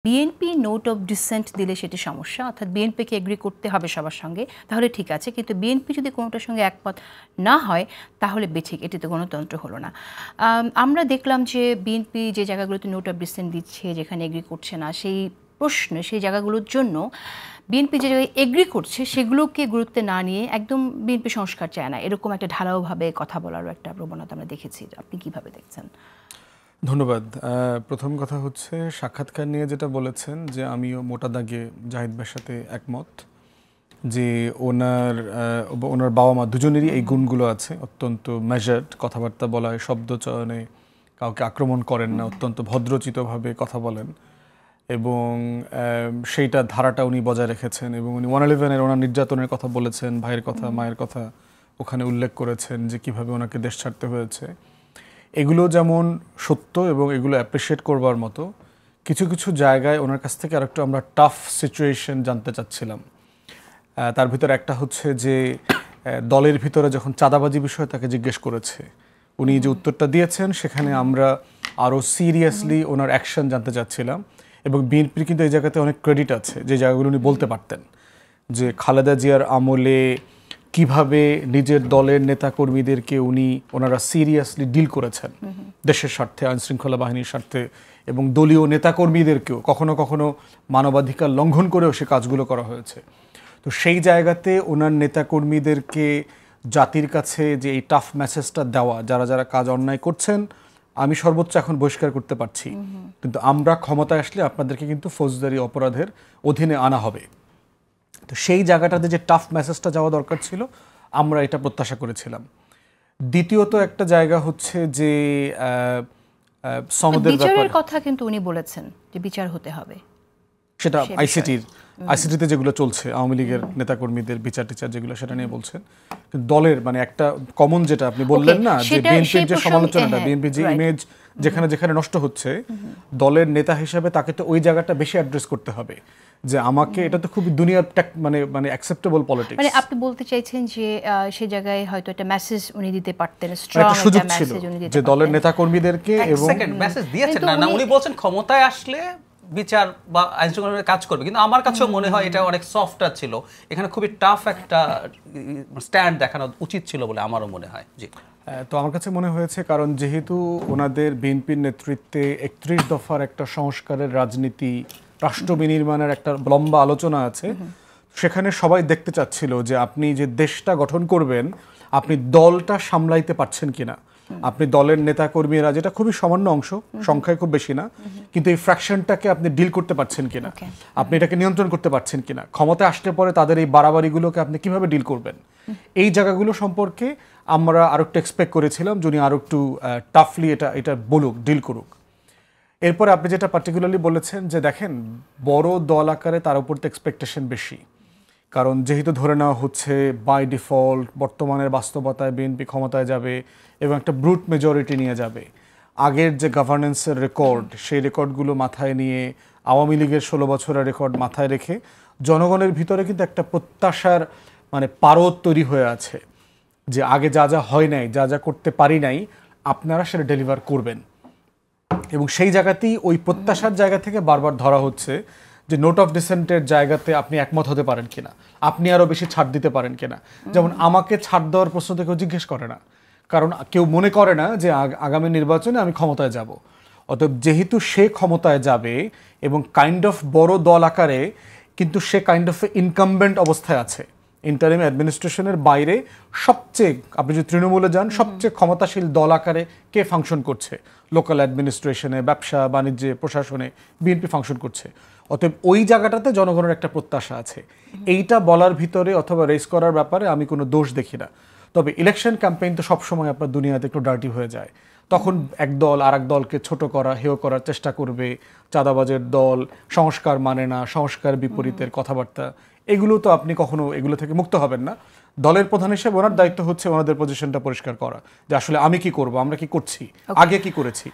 BNP note of dissent দিলে সেটি সমস্যা, অর্থাৎ বিএনপিকে এগ্রি করতে হবে সবার সঙ্গে, তাহলে ঠিক আছে। কিন্তু বিএনপি যদি কোনোটার সঙ্গে একমত না হয় তাহলে বেঠিক, এটি তো গণতন্ত্র হলো না। আমরা দেখলাম যে বিএনপি যে জায়গাগুলোতে নোট অফ ডিসেন্ট দিচ্ছে, যেখানে এগ্রি করছে না, সেই প্রশ্নে সেই জায়গাগুলোর জন্য বিএনপি যে জায়গায় এগ্রি করছে সেগুলোকে গুরুত্বে না নিয়ে একদম বিএনপি সংস্কার চায় না, এরকম একটা ঢালাওভাবে কথা বলারও একটা প্রবণতা আমরা দেখেছি। আপনি কিভাবে দেখছেন? ধন্যবাদ। প্রথম কথা হচ্ছে সাক্ষাৎকার নিয়ে যেটা বলেছেন, যে আমিও মোটা দাগে জাহিদ ভাইয়ের সাথে একমত যে ওনার বাবা মা দুজনেরই এই গুণগুলো আছে। অত্যন্ত মেজার্ড কথাবার্তা বলায়, শব্দ চয়নে কাউকে আক্রমণ করেন না, অত্যন্ত ভদ্রচিতভাবে কথা বলেন এবং সেইটা ধারাটা উনি বজায় রেখেছেন। এবং উনি 111-এর ওনার নির্যাতনের কথা বলেছেন, ভাইয়ের কথা মায়ের কথা ওখানে উল্লেখ করেছেন যে কিভাবে ওনাকে দেশ ছাড়তে হয়েছে। এগুলো যেমন সত্য এবং এগুলো অ্যাপ্রিসিয়েট করবার মতো, কিছু কিছু জায়গায় ওনার কাছ থেকে আরেকটু আমরা টাফ সিচুয়েশন জানতে চাচ্ছিলাম। তার ভিতরে একটা হচ্ছে যে দলের ভিতরে যখন চাঁদাবাজি বিষয়ে তাকে জিজ্ঞেস করেছে, উনি যে উত্তরটা দিয়েছেন সেখানে আমরা আরও সিরিয়াসলি ওনার অ্যাকশন জানতে চাচ্ছিলাম। এবং বিএনপির কিন্তু এই জায়গাতে অনেক ক্রেডিট আছে, যে জায়গাগুলো উনি বলতে পারতেন যে খালেদা জিয়ার আমলে কিভাবে নিজের দলের নেতাকর্মীদেরকে ওনারা সিরিয়াসলি ডিল করেছেন দেশের স্বার্থে, আইনশৃঙ্খলা বাহিনীর স্বার্থে, এবং দলীয় নেতাকর্মীদেরকেও কখনো কখনো মানবাধিকার লঙ্ঘন করেও সে কাজগুলো করা হয়েছে। তো সেই জায়গাতে ওনার নেতাকর্মীদেরকে জাতির কাছে যে এই টাফ মেসেজটা দেওয়া, যারা যারা কাজ অন্যায় করছেন আমি সর্বোচ্চ এখন বহিষ্কার করতে পারছি, কিন্তু আমরা ক্ষমতায় আসলে আপনাদেরকে কিন্তু ফৌজদারি অপরাধের অধীনে আনা হবে। তো সেই জায়গাটাতে যে টাফ মেসেজটা যাওয়া দরকার ছিল, আমরা এটা প্রত্যাশা করেছিলাম। দ্বিতীয়ত একটা জায়গা হচ্ছে যে সনদের বিচারের কথা কিন্তু উনি বলেছেন যে বিচার হতে হবে, সেটা আইসিটিতে যেগুলো চলছে আওয়ামী লীগের নেতাকর্মীদের বিচার টিচার যেগুলো, সেটা নিয়ে বলছেন। কিন্তু দলের মানে একটা কমন যেটা আপনি বললেন না, যে বিএনপির যে সমালোচনাটা, বিএনপির যে ইমেজ যেখানে যেখানে নষ্ট হচ্ছে, দলের নেতা হিসেবে তাকে তো ওই জায়গাটা বেশি অ্যাড্রেস করতে হবে যে আমাকে, এটা তো খুব দুনিয়ার মানে অ্যাকসেপ্টেবল পলিটিক্স। মানে আপনি বলতে চাইছেন যে সেই জায়গায় হয়তো একটা মেসেজ উনি দিতে পারতেন, স্ট্রং একটা মেসেজ উনি দিতে পারতেন, যে দলের নেতাকর্মীদেরকে। এবং সেকেন্ড মেসেজ দিয়েছেন না, উনি বলছেন ক্ষমতায় আসলে বিচার বা আইনশৃঙ্খলা কাজ করবে, কিন্তু আমার কাছেও মনে হয় এটা অনেক সফটওয়্যার ছিল, এখানে খুবই টাফ একটা স্ট্যান্ড দেখানো উচিত ছিল বলে আমারও মনে হয়। জি, তো আমার কাছে মনে হয়েছে, কারণ যেহেতু ওনাদের বিএনপির নেতৃত্বে 31 দফার একটা সংস্কারের রাজনীতি, রাষ্ট্র বিনির্মাণের একটা লম্বা আলোচনা আছে, সেখানে সবাই দেখতে চাচ্ছিল যে আপনি যে দেশটা গঠন করবেন, আপনি দলটা সামলাইতে পারছেন কিনা, আপনি দলের নেতাকর্মীরা, যেটা খুবই সামান্য অংশ, সংখ্যায় খুব বেশি না, কিন্তু এই ফ্র্যাকশনটাকে আপনি ডিল করতে পারছেন কিনা, আপনি এটাকে নিয়ন্ত্রণ করতে পারছেন কিনা, ক্ষমতায় আসলে পরে তাদের এই বাড়াবাড়িগুলোকে আপনি কিভাবে ডিল করবেন, এই জায়গাগুলো সম্পর্কে আমরা আরো একটু এক্সপেক্ট করেছিলাম যে উনি আরো একটু টাফলি এটা বলুক, ডিল করুক। এরপরে আপনি যেটা পার্টিকুলারলি বলেছেন যে দেখেন, বড় দল আকারে তার উপর তো এক্সপেকটেশন বেশি, কারণ যেহেতু ধরে নেওয়া হচ্ছে বাই ডিফল্ট বর্তমানের বাস্তবতায় বিএনপি ক্ষমতায় যাবে এবং একটা ব্রুট মেজরিটি নিয়ে যাবে। আগের যে গভর্নেন্সের রেকর্ড, সেই রেকর্ডগুলো মাথায় নিয়ে, আওয়ামী লীগের 16 বছরের রেকর্ড মাথায় রেখে জনগণের ভিতরে কিন্তু একটা প্রত্যাশার মানে পারদ তৈরি হয়ে আছে যে আগে যা যা হয় নাই, যা যা করতে পারি নাই, আপনারা সেটা ডেলিভার করবেন। এবং সেই জায়গাতেই ওই প্রত্যাশার জায়গা থেকে বারবার ধরা হচ্ছে যে নোট অফ ডিসেন্টের জায়গাতে আপনি একমত হতে পারেন কিনা, আপনি আরও বেশি ছাড় দিতে পারেন কিনা। যেমন আমাকে ছাড় দেওয়ার প্রশ্ন তো কেউ জিজ্ঞেস করে না, কারণ কেউ মনে করে না যে আগামী নির্বাচনে আমি ক্ষমতায় যাব। অতএব যেহেতু সে ক্ষমতায় যাবে এবং কাইন্ড অফ বড় দল আকারে, কিন্তু সে কাইন্ড অফ ইনকামবেন্ট অবস্থায় আছে, ইন্টারিম অ্যাডমিনিস্ট্রেশনের বাইরে সবচেয়ে, আপনি যদি তৃণমূলে যান, সবচেয়ে ক্ষমতাশীল দল আকারে কে ফাংশন করছে? লোকাল অ্যাডমিনিস্ট্রেশনে, ব্যবসা বাণিজ্যে, প্রশাসনে বিএনপি ফাংশন করছে। অতএব ওই জায়গাটাতে জনগণের একটা প্রত্যাশা আছে। এইটা বলার ভিতরে অথবা রেস করার ব্যাপারে আমি কোনো দোষ দেখি না। তবে ইলেকশন ক্যাম্পেইন তো সবসময় আপনার দুনিয়াতে একটু ডার্টি হয়ে যায়, তখন এক দল আর এক দলকে ছোট করা, হেয় করার চেষ্টা করবে, চাঁদাবাজের দল, সংস্কার মানে না, সংস্কার বিপরীতের কথাবার্তা, এগুলো তো আপনি কখনো এগুলো থেকে মুক্ত হবেন না। দলের প্রধান হিসেবে ওনার দায়িত্ব হচ্ছে ওনাদের পজিশনটা পরিষ্কার করা, যে আসলে আমি কি করব, আমরা কি করছি, আগে কি করেছি।